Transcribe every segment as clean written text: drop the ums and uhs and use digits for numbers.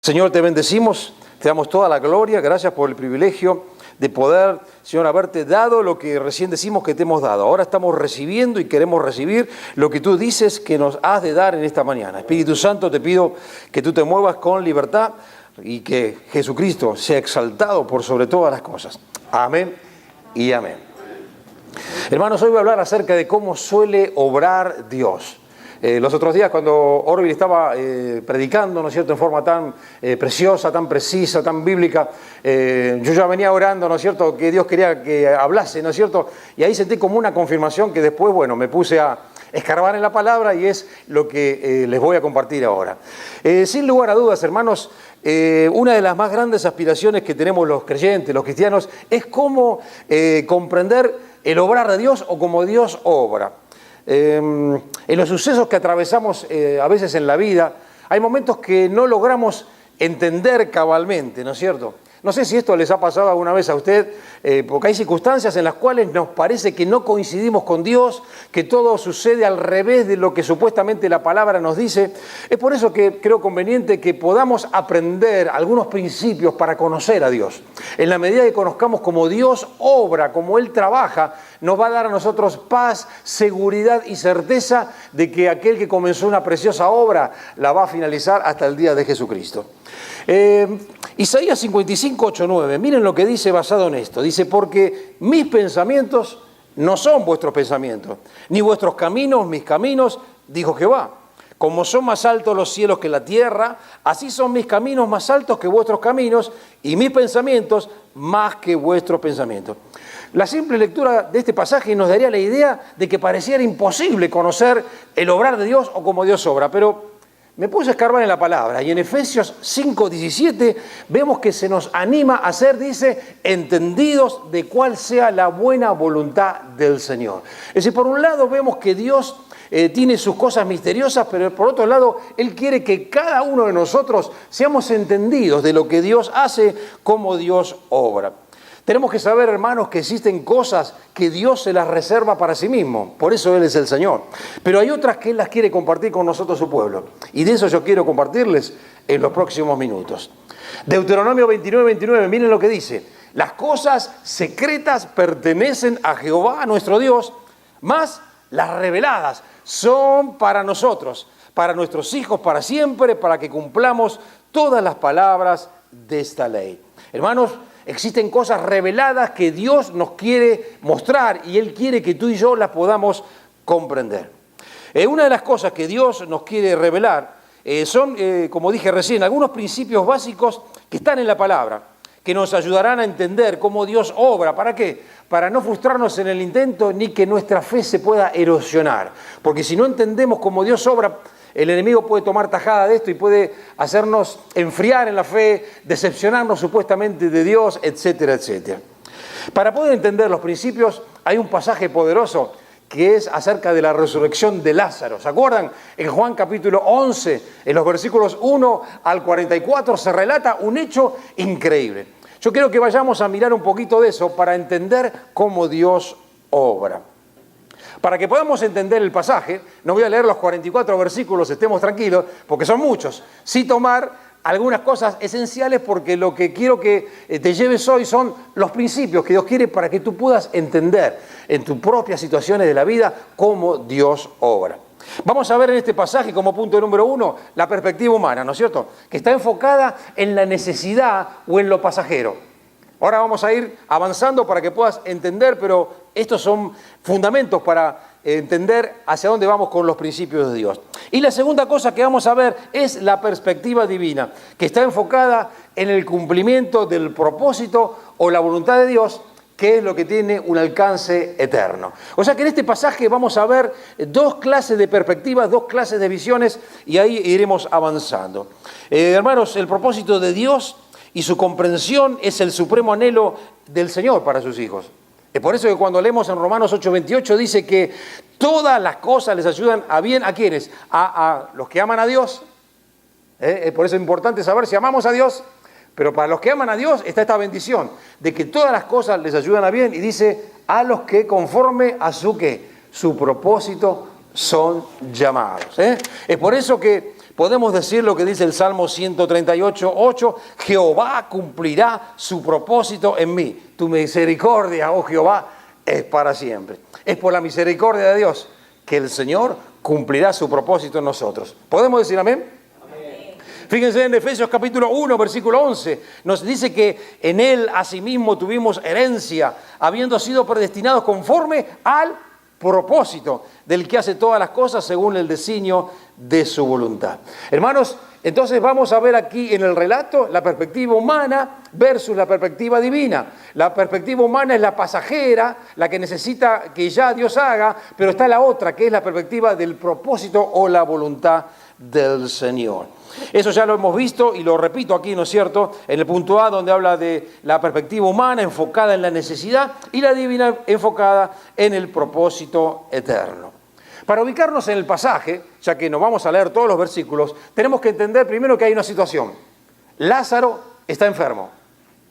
Señor, te bendecimos, te damos toda la gloria, gracias por el privilegio de poder, Señor, haberte dado lo que recién decimos que te hemos dado. Ahora estamos recibiendo y queremos recibir lo que tú dices que nos has de dar en esta mañana. Espíritu Santo, te pido que tú te muevas con libertad y que Jesucristo sea exaltado por sobre todas las cosas. Amén y amén. Hermanos, hoy voy a hablar acerca de cómo suele obrar Dios. Los otros días cuando Orville estaba predicando, ¿no es cierto?, en forma tan preciosa, tan precisa, tan bíblica, yo ya venía orando, ¿no es cierto?, que Dios quería que hablase, ¿no es cierto?, y ahí sentí como una confirmación que después, bueno, me puse a escarbar en la palabra y es lo que les voy a compartir ahora. Sin lugar a dudas, hermanos, una de las más grandes aspiraciones que tenemos los creyentes, los cristianos, es cómo comprender el obrar de Dios o cómo Dios obra. En los sucesos que atravesamos a veces en la vida, hay momentos que no logramos entender cabalmente, ¿no es cierto? No sé si esto les ha pasado alguna vez a usted, porque hay circunstancias en las cuales nos parece que no coincidimos con Dios, que todo sucede al revés de lo que supuestamente la palabra nos dice. Es por eso que creo conveniente que podamos aprender algunos principios para conocer a Dios. En la medida que conozcamos cómo Dios obra, cómo Él trabaja, nos va a dar a nosotros paz, seguridad y certeza de que aquel que comenzó una preciosa obra la va a finalizar hasta el día de Jesucristo. Isaías 55, 8, 9, miren lo que dice basado en esto. Dice, porque mis pensamientos no son vuestros pensamientos, ni vuestros caminos mis caminos, dijo Jehová. Como son más altos los cielos que la tierra, así son mis caminos más altos que vuestros caminos, y mis pensamientos más que vuestros pensamientos. La simple lectura de este pasaje nos daría la idea de que pareciera imposible conocer el obrar de Dios o cómo Dios obra, pero me puse a escarbar en la palabra y en Efesios 5:17 vemos que se nos anima a ser, dice, entendidos de cuál sea la buena voluntad del Señor. Es decir, por un lado vemos que Dios tiene sus cosas misteriosas, pero por otro lado Él quiere que cada uno de nosotros seamos entendidos de lo que Dios hace, cómo Dios obra. Tenemos que saber, hermanos, que existen cosas que Dios se las reserva para sí mismo. Por eso Él es el Señor. Pero hay otras que Él las quiere compartir con nosotros, su pueblo. Y de eso yo quiero compartirles en los próximos minutos. Deuteronomio 29, 29, miren lo que dice. Las cosas secretas pertenecen a Jehová, nuestro Dios, mas las reveladas son para nosotros, para nuestros hijos, para siempre, para que cumplamos todas las palabras de esta ley. Hermanos, existen cosas reveladas que Dios nos quiere mostrar y Él quiere que tú y yo las podamos comprender. Una de las cosas que Dios nos quiere revelar son, como dije recién, algunos principios básicos que están en la palabra, que nos ayudarán a entender cómo Dios obra. ¿Para qué? Para no frustrarnos en el intento ni que nuestra fe se pueda erosionar. Porque si no entendemos cómo Dios obra, el enemigo puede tomar tajada de esto y puede hacernos enfriar en la fe, decepcionarnos supuestamente de Dios, etcétera, etcétera. Para poder entender los principios, hay un pasaje poderoso que es acerca de la resurrección de Lázaro. ¿Se acuerdan? En Juan capítulo 11, en los versículos 1 al 44, se relata un hecho increíble. Yo quiero que vayamos a mirar un poquito de eso para entender cómo Dios obra. Para que podamos entender el pasaje, no voy a leer los 44 versículos, estemos tranquilos, porque son muchos. Sí tomar algunas cosas esenciales, porque lo que quiero que te lleves hoy son los principios que Dios quiere para que tú puedas entender en tus propias situaciones de la vida cómo Dios obra. Vamos a ver en este pasaje como punto número 1 la perspectiva humana, ¿no es cierto?, que está enfocada en la necesidad o en lo pasajero. Ahora vamos a ir avanzando para que puedas entender, pero estos son fundamentos para entender hacia dónde vamos con los principios de Dios. Y la segunda cosa que vamos a ver es la perspectiva divina, que está enfocada en el cumplimiento del propósito o la voluntad de Dios, que es lo que tiene un alcance eterno. O sea que en este pasaje vamos a ver dos clases de perspectivas, dos clases de visiones, y ahí iremos avanzando. Hermanos, el propósito de Dios y su comprensión es el supremo anhelo del Señor para sus hijos. Es por eso que cuando leemos en Romanos 8:28 dice que todas las cosas les ayudan a bien. ¿A quiénes? A los que aman a Dios. Por eso es importante saber si amamos a Dios. Pero para los que aman a Dios está esta bendición de que todas las cosas les ayudan a bien. Y dice, a los que conforme a su ¿qué? Su propósito son llamados. Es por eso que podemos decir lo que dice el Salmo 138:8, Jehová cumplirá su propósito en mí. Tu misericordia, oh Jehová, es para siempre. Es por la misericordia de Dios que el Señor cumplirá su propósito en nosotros. ¿Podemos decir amén? Fíjense en Efesios capítulo 1, versículo 11, nos dice que en Él asimismo tuvimos herencia, habiendo sido predestinados conforme al propósito del que hace todas las cosas según el designio de su voluntad. Hermanos, entonces vamos a ver aquí en el relato la perspectiva humana versus la perspectiva divina. La perspectiva humana es la pasajera, la que necesita que ya Dios haga, pero está la otra, que es la perspectiva del propósito o la voluntad del Señor. Eso ya lo hemos visto y lo repito aquí, ¿no es cierto?, en el punto A, donde habla de la perspectiva humana enfocada en la necesidad y la divina enfocada en el propósito eterno. Para ubicarnos en el pasaje, ya que nos vamos a leer todos los versículos, tenemos que entender primero que hay una situación. Lázaro está enfermo.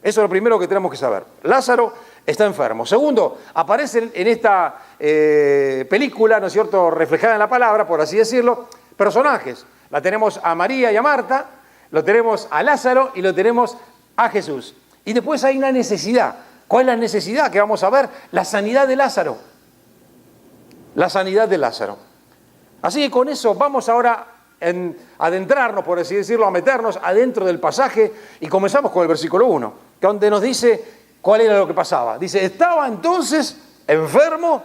Eso es lo primero que tenemos que saber. Lázaro está enfermo. Segundo, aparecen en esta película, ¿no es cierto?, reflejada en la palabra, por así decirlo, personajes. La tenemos a María y a Marta, lo tenemos a Lázaro y lo tenemos a Jesús. Y después hay una necesidad. ¿Cuál es la necesidad que vamos a ver? La sanidad de Lázaro. La sanidad de Lázaro. Así que con eso vamos ahora a adentrarnos, por así decirlo, a meternos adentro del pasaje y comenzamos con el versículo 1, donde nos dice cuál era lo que pasaba. Dice, estaba entonces enfermo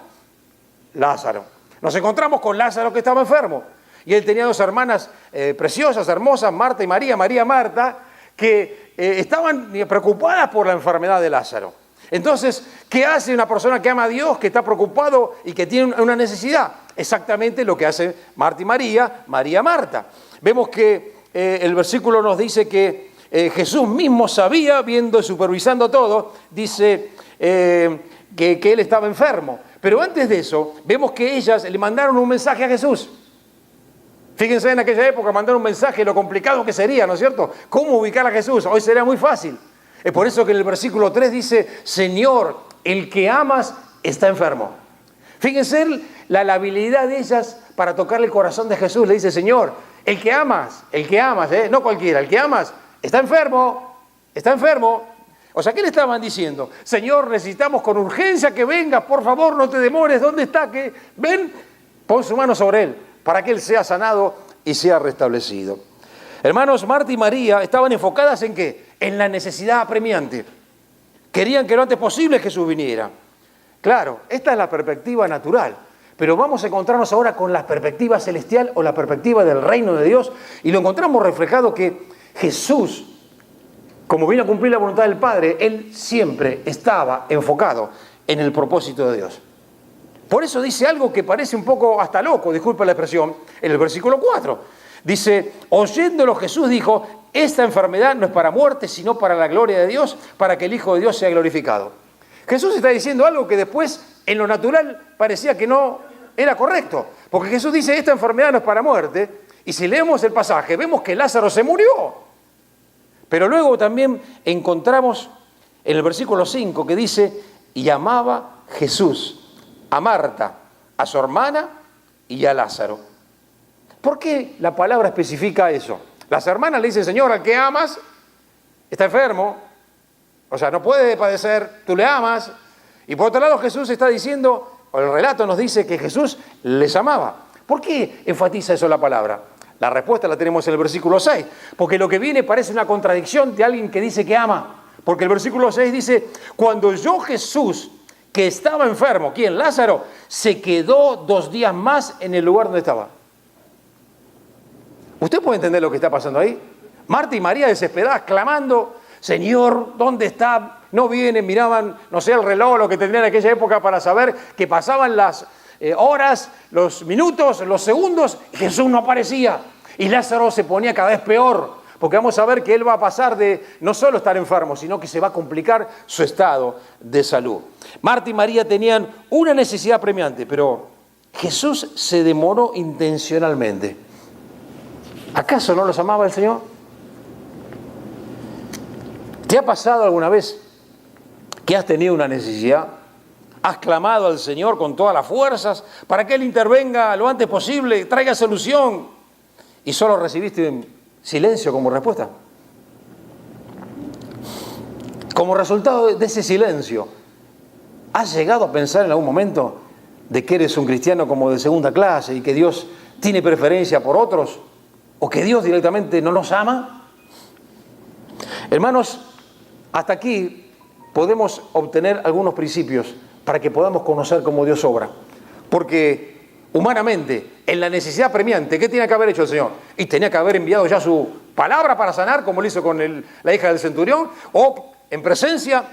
Lázaro. Nos encontramos con Lázaro que estaba enfermo. Y él tenía dos hermanas preciosas, hermosas, Marta y María, Marta, que estaban preocupadas por la enfermedad de Lázaro. Entonces, ¿qué hace una persona que ama a Dios, que está preocupado y que tiene una necesidad? Exactamente lo que hace Marta y María, Marta. Vemos que el versículo nos dice que Jesús mismo sabía, viendo y supervisando todo, dice que él estaba enfermo. Pero antes de eso, vemos que ellas le mandaron un mensaje a Jesús. Fíjense, en aquella época mandar un mensaje, lo complicado que sería, ¿no es cierto? ¿Cómo ubicar a Jesús? Hoy sería muy fácil. Es por eso que en el versículo 3 dice, Señor, el que amas está enfermo. Fíjense la habilidad de ellas para tocarle el corazón de Jesús. Le dice, Señor, el que amas, no cualquiera, el que amas está enfermo. O sea, ¿qué le estaban diciendo? Señor, necesitamos con urgencia que vengas, por favor, no te demores. ¿Dónde está? Ven, pon su mano sobre él, para que él sea sanado y sea restablecido. Hermanos, Marta y María estaban enfocadas ¿en qué? En la necesidad apremiante. Querían que lo antes posible Jesús viniera. Claro, esta es la perspectiva natural, pero vamos a encontrarnos ahora con la perspectiva celestial o la perspectiva del reino de Dios, y lo encontramos reflejado que Jesús, como vino a cumplir la voluntad del Padre, Él siempre estaba enfocado en el propósito de Dios. Por eso dice algo que parece un poco hasta loco, disculpa la expresión, en el versículo 4. Dice, oyéndolo Jesús dijo, esta enfermedad no es para muerte, sino para la gloria de Dios, para que el Hijo de Dios sea glorificado. Jesús está diciendo algo que después, en lo natural, parecía que no era correcto. Porque Jesús dice, esta enfermedad no es para muerte, y si leemos el pasaje, vemos que Lázaro se murió. Pero luego también encontramos en el versículo 5 que dice, y amaba Jesús a Marta, a su hermana y a Lázaro. ¿Por qué la palabra especifica eso? Las hermanas le dicen, Señor, al que amas está enfermo, o sea, no puede padecer, tú le amas. Y por otro lado Jesús está diciendo, o el relato nos dice que Jesús les amaba. ¿Por qué enfatiza eso la palabra? La respuesta la tenemos en el versículo 6, porque lo que viene parece una contradicción de alguien que dice que ama. Porque el versículo 6 dice, cuando oyó Jesús que estaba enfermo, ¿quién? Lázaro, se quedó 2 días más en el lugar donde estaba. ¿Usted puede entender lo que está pasando ahí? Marta y María desesperadas, clamando, Señor, ¿dónde está? No viene, miraban, no sé, el reloj, lo que tendrían en aquella época para saber que pasaban las horas, los minutos, los segundos, y Jesús no aparecía. Y Lázaro se ponía cada vez peor, porque vamos a ver que él va a pasar de no solo estar enfermo, sino que se va a complicar su estado de salud. Marta y María tenían una necesidad apremiante, pero Jesús se demoró intencionalmente. ¿Acaso no los amaba el Señor? ¿Te ha pasado alguna vez que has tenido una necesidad? ¿Has clamado al Señor con todas las fuerzas para que Él intervenga lo antes posible, traiga solución? y solo recibiste un silencio como respuesta. Como resultado de ese silencio, ¿has llegado a pensar en algún momento de que eres un cristiano como de segunda clase y que Dios tiene preferencia por otros? ¿O que Dios directamente no nos ama? Hermanos, hasta aquí podemos obtener algunos principios para que podamos conocer cómo Dios obra. Porque humanamente, en la necesidad premiante, ¿qué tenía que haber hecho el Señor? Y tenía que haber enviado ya su palabra para sanar, como lo hizo con la hija del centurión, o en presencia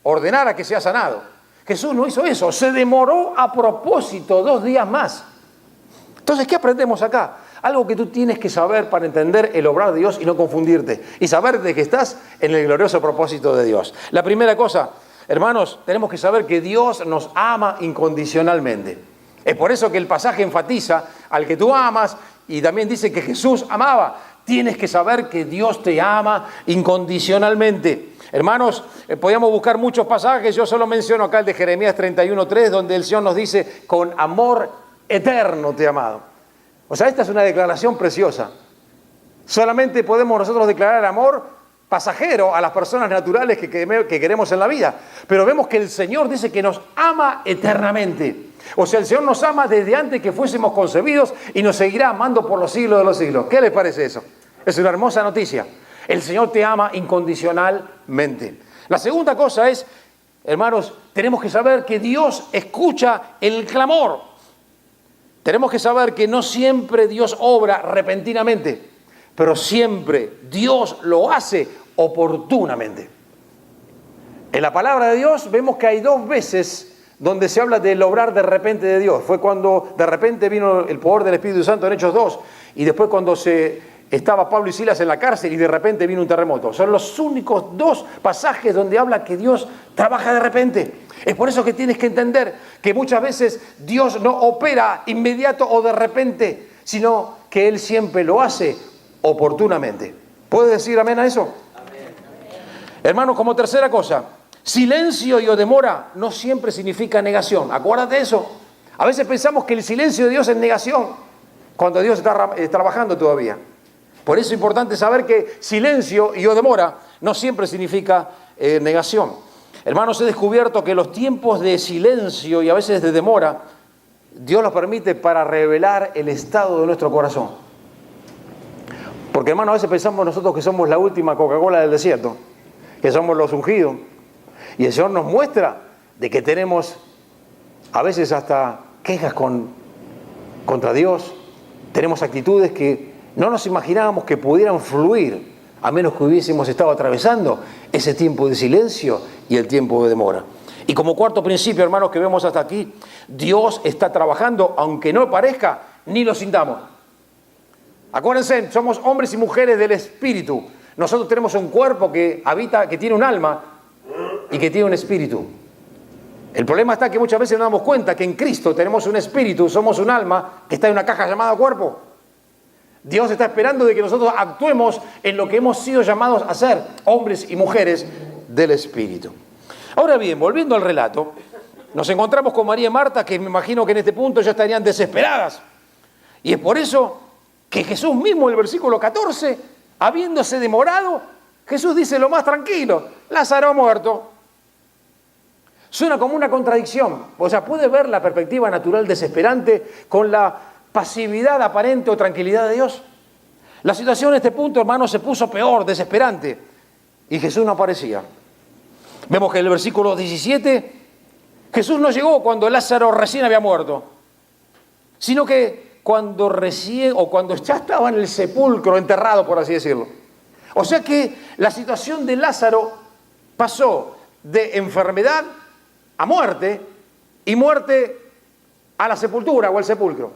ordenar a que sea sanado. Jesús no hizo eso, se demoró a propósito 2 días más. Entonces, ¿qué aprendemos acá? Algo que tú tienes que saber para entender el obrar de Dios y no confundirte. Y saber de que estás en el glorioso propósito de Dios. La primera cosa, hermanos, tenemos que saber que Dios nos ama incondicionalmente. Es por eso que el pasaje enfatiza al que tú amas y también dice que Jesús amaba. Tienes que saber que Dios te ama incondicionalmente. Hermanos, podríamos buscar muchos pasajes. Yo solo menciono acá el de Jeremías 31:3, donde el Señor nos dice, con amor eterno te he amado. O sea, esta es una declaración preciosa. Solamente podemos nosotros declarar amor pasajero a las personas naturales que queremos en la vida. Pero vemos que el Señor dice que nos ama eternamente. O sea, el Señor nos ama desde antes que fuésemos concebidos y nos seguirá amando por los siglos de los siglos. ¿Qué les parece eso? Es una hermosa noticia. El Señor te ama incondicionalmente. La segunda cosa es, hermanos, tenemos que saber que Dios escucha el clamor. Tenemos que saber que no siempre Dios obra repentinamente, pero siempre Dios lo hace oportunamente. En la palabra de Dios vemos que hay 2 veces donde se habla del obrar de repente de Dios. Fue cuando de repente vino el poder del Espíritu Santo en Hechos 2, y después cuando estaba Pablo y Silas en la cárcel y de repente vino un terremoto. Son los únicos 2 pasajes donde habla que Dios trabaja de repente. Es por eso que tienes que entender que muchas veces Dios no opera inmediato o de repente, sino que Él siempre lo hace oportunamente. ¿Puedes decir amén a eso? Amén. Hermanos, como tercera cosa, silencio y o demora no siempre significa negación. Acuérdate de eso. A veces pensamos que el silencio de Dios es negación, cuando Dios está trabajando todavía. Por eso es importante saber que silencio y o demora no siempre significa negación. Hermanos, he descubierto que los tiempos de silencio y a veces de demora, Dios los permite para revelar el estado de nuestro corazón. Porque, hermanos, a veces pensamos nosotros que somos la última Coca-Cola del desierto, que somos los ungidos. Y el Señor nos muestra de que tenemos a veces hasta quejas contra Dios. Tenemos actitudes que no nos imaginábamos que pudieran fluir, a menos que hubiésemos estado atravesando ese tiempo de silencio y el tiempo de demora. Y como cuarto principio, hermanos, que vemos hasta aquí, Dios está trabajando, aunque no parezca, ni lo sintamos. Acuérdense, somos hombres y mujeres del Espíritu. Nosotros tenemos un cuerpo que habita, que tiene un alma y que tiene un espíritu. El problema está que muchas veces nos damos cuenta que en Cristo tenemos un espíritu, somos un alma que está en una caja llamada cuerpo. Dios está esperando de que nosotros actuemos en lo que hemos sido llamados a ser, hombres y mujeres del Espíritu. Ahora bien, volviendo al relato, nos encontramos con María y Marta, que me imagino que en este punto ya estarían desesperadas. Y es por eso que Jesús mismo, en el versículo 14, habiéndose demorado, Jesús dice lo más tranquilo, Lázaro ha muerto. Suena como una contradicción. O sea, puede ver la perspectiva natural desesperante con la pasividad aparente o tranquilidad de Dios. La situación en este punto, hermano, se puso peor, desesperante, y Jesús no aparecía. Vemos que en el versículo 17, Jesús no llegó cuando Lázaro recién había muerto, sino que cuando ya estaba en el sepulcro, enterrado, por así decirlo. O sea que la situación de Lázaro pasó de enfermedad a muerte y muerte a la sepultura o al sepulcro.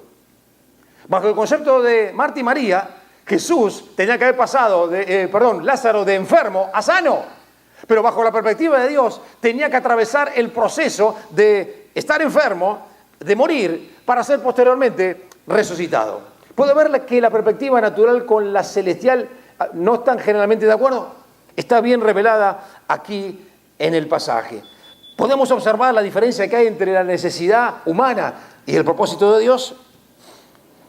Bajo el concepto de Marta y María, Jesús tenía que haber pasado Lázaro de enfermo a sano. Pero bajo la perspectiva de Dios, tenía que atravesar el proceso de estar enfermo, de morir, para ser posteriormente resucitado. ¿Puede ver que la perspectiva natural con la celestial no están generalmente de acuerdo? Está bien revelada aquí en el pasaje. Podemos observar la diferencia que hay entre la necesidad humana y el propósito de Dios.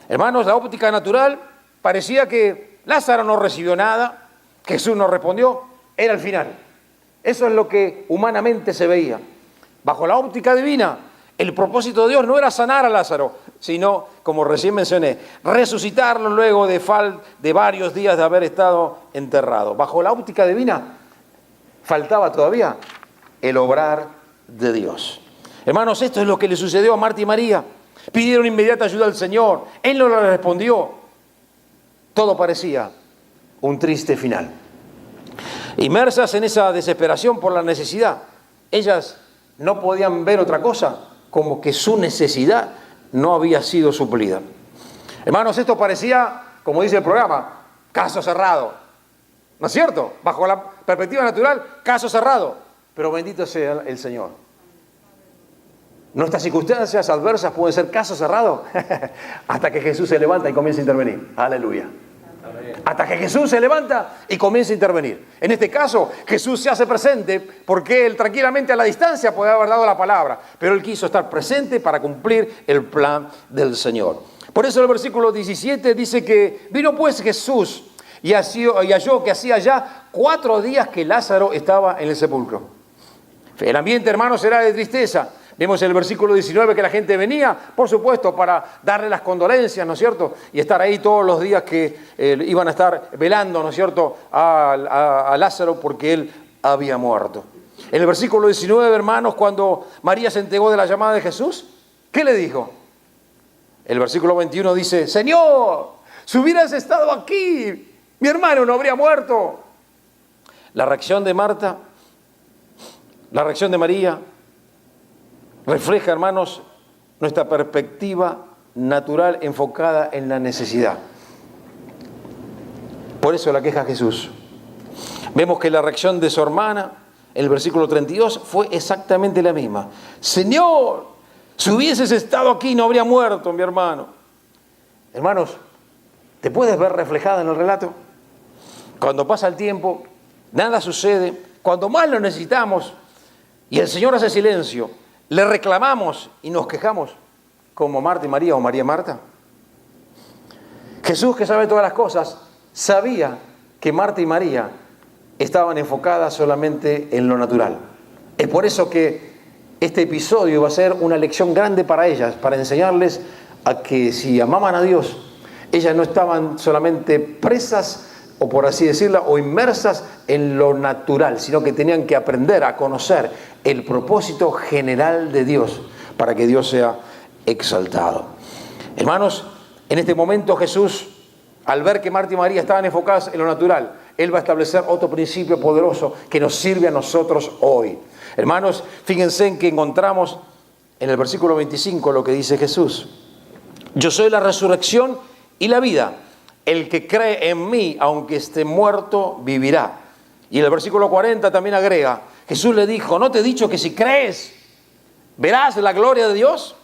Hermanos, la óptica natural parecía que Lázaro no recibió nada, Jesús no respondió, era el final. Eso es lo que humanamente se veía. Bajo la óptica divina, el propósito de Dios no era sanar a Lázaro, sino, como recién mencioné, resucitarlo luego de varios días de haber estado enterrado. Bajo la óptica divina, faltaba todavía el obrar de Dios. Hermanos, esto es lo que le sucedió a Marta y María. Pidieron inmediata ayuda al Señor. Él no le respondió. Todo parecía un triste final. Inmersas en esa desesperación por la necesidad, ellas no podían ver otra cosa como que su necesidad no había sido suplida. Hermanos, esto parecía, como dice el programa, caso cerrado. ¿No es cierto? Bajo la perspectiva natural, caso cerrado. Pero bendito sea el Señor. Nuestras circunstancias adversas pueden ser caso cerrado hasta que Jesús se levanta y comienza a intervenir. Aleluya. Hasta que Jesús se levanta y comienza a intervenir. En este caso, Jesús se hace presente porque Él tranquilamente a la distancia puede haber dado la palabra, pero Él quiso estar presente para cumplir el plan del Señor. Por eso el versículo 17 dice que vino pues Jesús y halló que hacía ya 4 días que Lázaro estaba en el sepulcro. El ambiente, hermanos, era de tristeza. Vemos en el versículo 19 que la gente venía, por supuesto, para darle las condolencias, ¿no es cierto? Y estar ahí todos los días que iban a estar velando, ¿no es cierto?, a Lázaro porque él había muerto. En el versículo 19, hermanos, cuando María se enteró de la llamada de Jesús, ¿qué le dijo? El versículo 21 dice, Señor, si hubieras estado aquí, mi hermano no habría muerto. La reacción de Marta, la reacción de María, refleja, hermanos, nuestra perspectiva natural enfocada en la necesidad. Por eso la queja Jesús. Vemos que la reacción de su hermana, el versículo 32, fue exactamente la misma. Señor, si hubieses estado aquí no habría muerto mi hermano. Hermanos, ¿te puedes ver reflejada en el relato? Cuando pasa el tiempo, nada sucede. Cuando más lo necesitamos y el Señor hace silencio, le reclamamos y nos quejamos como Marta y María o María y Marta. Jesús, que sabe todas las cosas, sabía que Marta y María estaban enfocadas solamente en lo natural. Es por eso que este episodio va a ser una lección grande para ellas, para enseñarles a que si amaban a Dios, ellas no estaban solamente presas, o por así decirlo, o inmersas en lo natural, sino que tenían que aprender a conocer el propósito general de Dios para que Dios sea exaltado. Hermanos, en este momento Jesús, al ver que Marta y María estaban enfocadas en lo natural, Él va a establecer otro principio poderoso que nos sirve a nosotros hoy. Hermanos, fíjense en que encontramos en el versículo 25 lo que dice Jesús. Yo soy la resurrección y la vida. El que cree en mí, aunque esté muerto, vivirá. Y en el versículo 40 también agrega, Jesús le dijo, ¿no te he dicho que si crees, verás la gloria de Dios?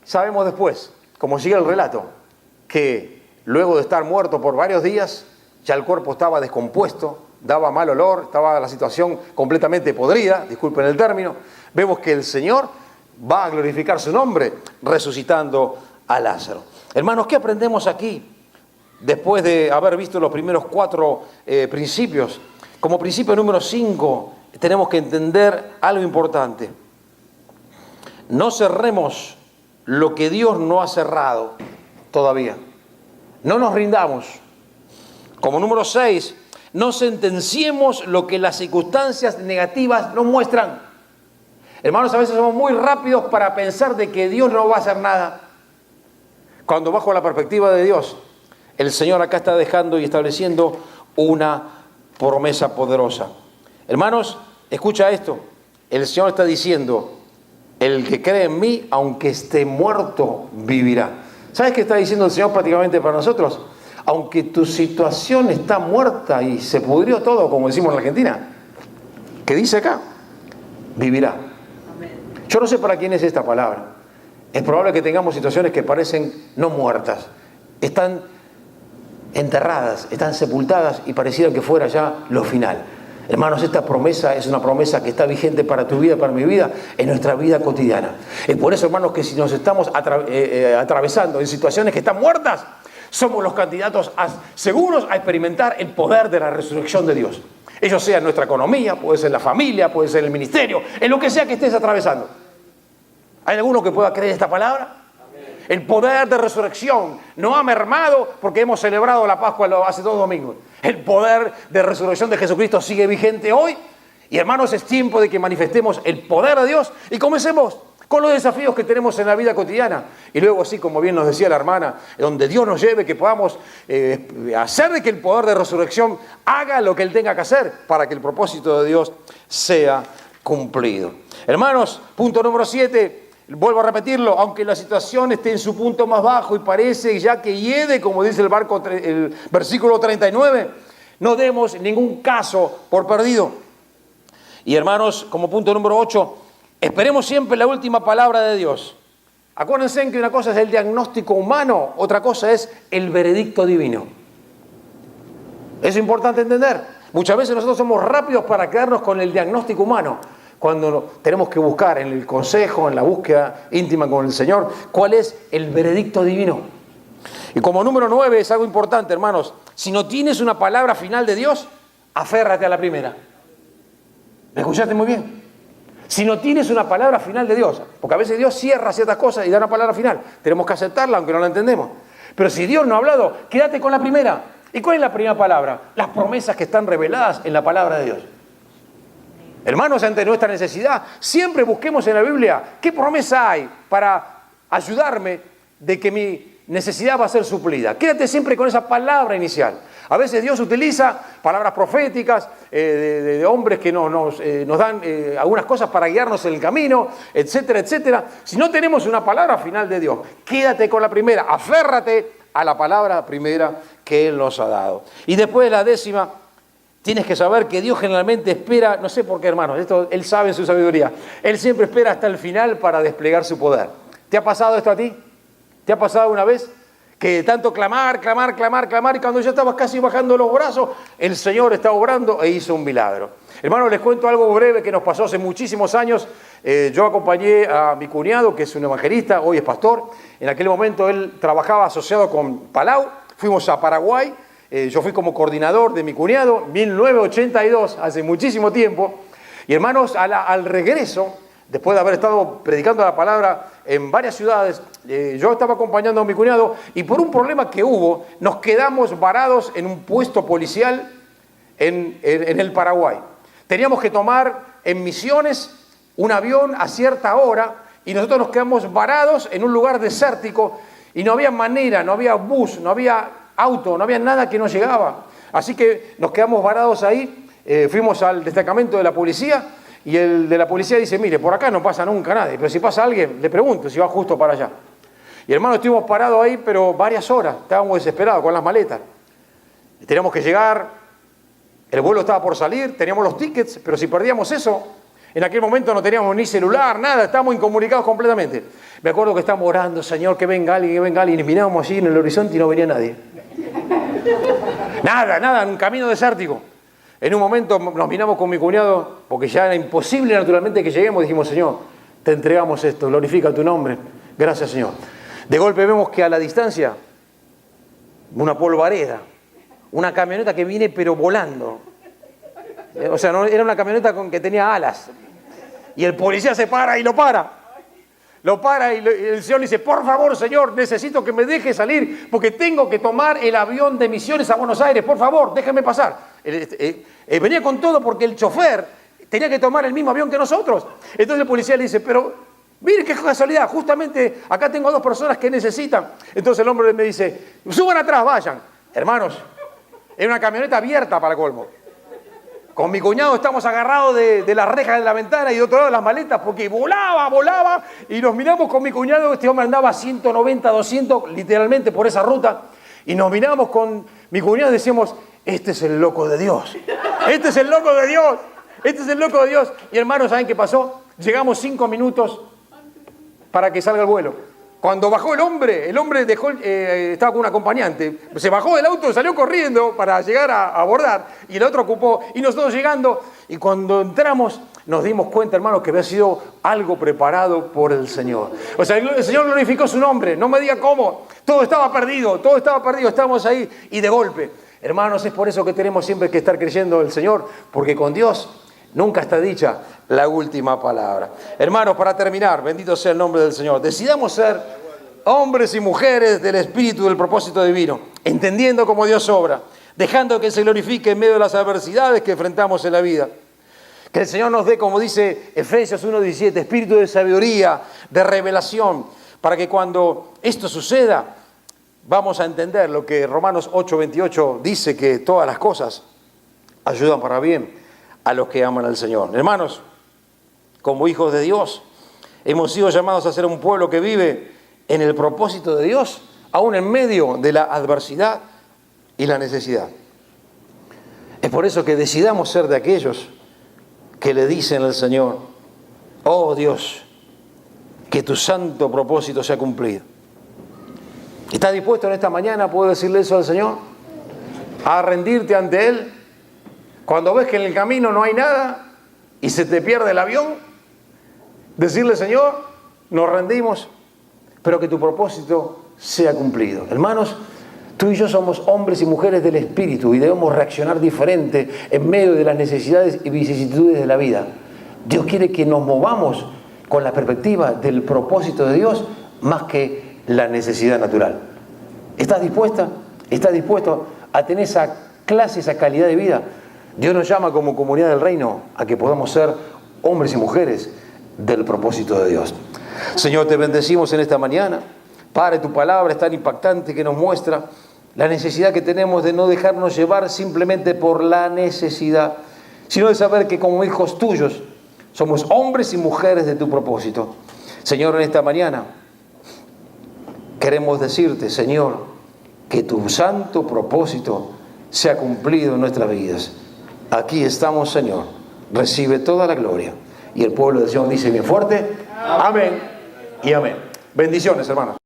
Sabemos después, como sigue el relato, que luego de estar muerto por varios días, ya el cuerpo estaba descompuesto, daba mal olor, estaba la situación completamente podrida, disculpen el término. Vemos que el Señor va a glorificar su nombre resucitando a Lázaro. Hermanos, ¿qué aprendemos aquí? Después de haber visto los primeros 4 principios, como principio número 5, tenemos que entender algo importante. No cerremos lo que Dios no ha cerrado todavía. No nos rindamos. Como número 6, no sentenciemos lo que las circunstancias negativas nos muestran. Hermanos, a veces somos muy rápidos para pensar de que Dios no va a hacer nada. Cuando bajo la perspectiva de Dios, el Señor acá está dejando y estableciendo una promesa poderosa. Hermanos, escucha esto. El Señor está diciendo, el que cree en mí, aunque esté muerto, vivirá. ¿Sabes qué está diciendo el Señor prácticamente para nosotros? Aunque tu situación está muerta y se pudrió todo, como decimos en Argentina, ¿qué dice acá? Vivirá. Yo no sé para quién es esta palabra. Es probable que tengamos situaciones que parecen no muertas, están enterradas, están sepultadas y pareciera que fuera ya lo final. Hermanos, esta promesa es una promesa que está vigente para tu vida, para mi vida, en nuestra vida cotidiana. Es por eso, hermanos, que si nos estamos atravesando en situaciones que están muertas, somos los candidatos seguros a experimentar el poder de la resurrección de Dios. Ello sea en nuestra economía, puede ser en la familia, puede ser en el ministerio, en lo que sea que estés atravesando. ¿Hay alguno que pueda creer esta palabra? El poder de resurrección no ha mermado porque hemos celebrado la Pascua hace 2 domingos. El poder de resurrección de Jesucristo sigue vigente hoy. Y hermanos, es tiempo de que manifestemos el poder de Dios y comencemos con los desafíos que tenemos en la vida cotidiana. Y luego, así como bien nos decía la hermana, donde Dios nos lleve, que podamos hacer de que el poder de resurrección haga lo que Él tenga que hacer para que el propósito de Dios sea cumplido. Hermanos, punto número 7. Vuelvo a repetirlo, aunque la situación esté en su punto más bajo y parece ya que hiede, como dice el versículo 39, no demos ningún caso por perdido. Y hermanos, como punto número 8, esperemos siempre la última palabra de Dios. Acuérdense que una cosa es el diagnóstico humano, otra cosa es el veredicto divino. Eso es importante entender. Muchas veces nosotros somos rápidos para quedarnos con el diagnóstico humano, cuando tenemos que buscar en el consejo, en la búsqueda íntima con el Señor, cuál es el veredicto divino. Y como número 9 es algo importante, hermanos, si no tienes una palabra final de Dios, aférrate a la primera. ¿Me escuchaste muy bien? Si no tienes una palabra final de Dios, porque a veces Dios cierra ciertas cosas y da una palabra final, tenemos que aceptarla aunque no la entendemos. Pero si Dios no ha hablado, quédate con la primera. ¿Y cuál es la primera palabra? Las promesas que están reveladas en la palabra de Dios. Hermanos, ante nuestra necesidad, siempre busquemos en la Biblia qué promesa hay para ayudarme de que mi necesidad va a ser suplida. Quédate siempre con esa palabra inicial. A veces Dios utiliza palabras proféticas de hombres que nos dan algunas cosas para guiarnos en el camino, etcétera, etcétera. Si no tenemos una palabra final de Dios, quédate con la primera, aférrate a la palabra primera que Él nos ha dado. Y después de la 10ª, tienes que saber que Dios generalmente espera, no sé por qué, hermanos, esto Él sabe en su sabiduría, Él siempre espera hasta el final para desplegar su poder. ¿Te ha pasado esto a ti? ¿Te ha pasado una vez? Que tanto clamar, y cuando ya estabas casi bajando los brazos, el Señor está obrando e hizo un milagro. Hermanos, les cuento algo breve que nos pasó hace muchísimos años. Yo acompañé a mi cuñado, que es un evangelista, hoy es pastor. En aquel momento él trabajaba asociado con Palau. Fuimos a Paraguay. Yo fui como coordinador de mi cuñado, 1982, hace muchísimo tiempo. Y hermanos, al regreso, después de haber estado predicando la palabra en varias ciudades, yo estaba acompañando a mi cuñado y por un problema que hubo, nos quedamos varados en un puesto policial en el Paraguay. Teníamos que tomar en Misiones un avión a cierta hora y nosotros nos quedamos varados en un lugar desértico y no había manera, no había bus, no había auto, no había nada que nos llegaba. Así que nos quedamos varados ahí, fuimos al destacamento de la policía. Y el de la policía dice, mire, por acá no pasa nunca nadie, pero si pasa alguien, le pregunto si va justo para allá. Y hermano, estuvimos parados ahí, pero varias horas, estábamos desesperados con las maletas. Teníamos que llegar, el vuelo estaba por salir, teníamos los tickets, pero si perdíamos eso, en aquel momento no teníamos ni celular, nada, estábamos incomunicados completamente. Me acuerdo que estábamos orando, Señor, que venga alguien, y mirábamos allí en el horizonte y no venía nadie. Nada, en un camino desértico. En un momento nos miramos con mi cuñado, porque ya era imposible naturalmente que lleguemos, dijimos, Señor, te entregamos esto, glorifica tu nombre, gracias Señor. De golpe vemos que a la distancia, una polvareda, una camioneta que viene pero volando. O sea, no, era una camioneta que tenía alas. Y el policía se para y lo para. Lo para y el Señor le dice, por favor, Señor, necesito que me deje salir porque tengo que tomar el avión de Misiones a Buenos Aires. Por favor, déjeme pasar. Venía con todo porque el chofer tenía que tomar el mismo avión que nosotros. Entonces el policía le dice, pero mire qué casualidad, justamente acá tengo 2 personas que necesitan. Entonces el hombre me dice, suban atrás, vayan. Hermanos, era una camioneta abierta para colmo. Con mi cuñado estamos agarrados de las rejas de la ventana y de otro lado de las maletas porque volaba y nos miramos con mi cuñado, este hombre andaba a 190, 200 literalmente por esa ruta y nos miramos con mi cuñado y decíamos, este es el loco de Dios, este es el loco de Dios, este es el loco de Dios. Y hermanos, ¿saben qué pasó? Llegamos 5 minutos para que salga el vuelo. Cuando bajó el hombre dejó, estaba con un acompañante, se bajó del auto, salió corriendo para llegar a abordar y el otro ocupó, y nosotros llegando, y cuando entramos, nos dimos cuenta, hermanos, que había sido algo preparado por el Señor. O sea, el Señor glorificó su nombre. No me diga cómo. Todo estaba perdido. Estábamos ahí y de golpe. Hermanos, es por eso que tenemos siempre que estar creyendo en el Señor, porque con Dios nunca está dicha la última palabra. Hermanos, para terminar, bendito sea el nombre del Señor. Decidamos ser hombres y mujeres del Espíritu del propósito divino, entendiendo cómo Dios obra, dejando que se glorifique en medio de las adversidades que enfrentamos en la vida. Que el Señor nos dé, como dice Efesios 1:17, espíritu de sabiduría, de revelación, para que cuando esto suceda, vamos a entender lo que Romanos 8:28 dice, que todas las cosas ayudan para bien a los que aman al Señor. Hermanos, como hijos de Dios, hemos sido llamados a ser un pueblo que vive en el propósito de Dios, aún en medio de la adversidad y la necesidad. Es por eso que decidamos ser de aquellos que le dicen al Señor: oh Dios, que tu santo propósito sea cumplido. ¿Estás dispuesto en esta mañana a poder decirle eso al Señor? A rendirte ante Él. Cuando ves que en el camino no hay nada y se te pierde el avión, decirle: Señor, nos rendimos, pero que tu propósito sea cumplido. Hermanos, tú y yo somos hombres y mujeres del Espíritu y debemos reaccionar diferente en medio de las necesidades y vicisitudes de la vida. Dios quiere que nos movamos con la perspectiva del propósito de Dios más que la necesidad natural. ¿Estás dispuesta? ¿Estás dispuesto a tener esa clase, esa calidad de vida? Dios nos llama como comunidad del reino a que podamos ser hombres y mujeres del propósito de Dios. Señor, te bendecimos en esta mañana. Padre, tu palabra es tan impactante que nos muestra la necesidad que tenemos de no dejarnos llevar simplemente por la necesidad, sino de saber que como hijos tuyos somos hombres y mujeres de tu propósito. Señor, en esta mañana queremos decirte, Señor, que tu santo propósito sea cumplido en nuestras vidas. Aquí estamos, Señor. Recibe toda la gloria. Y el pueblo del Señor dice bien fuerte: amén y amén. Bendiciones, hermanos.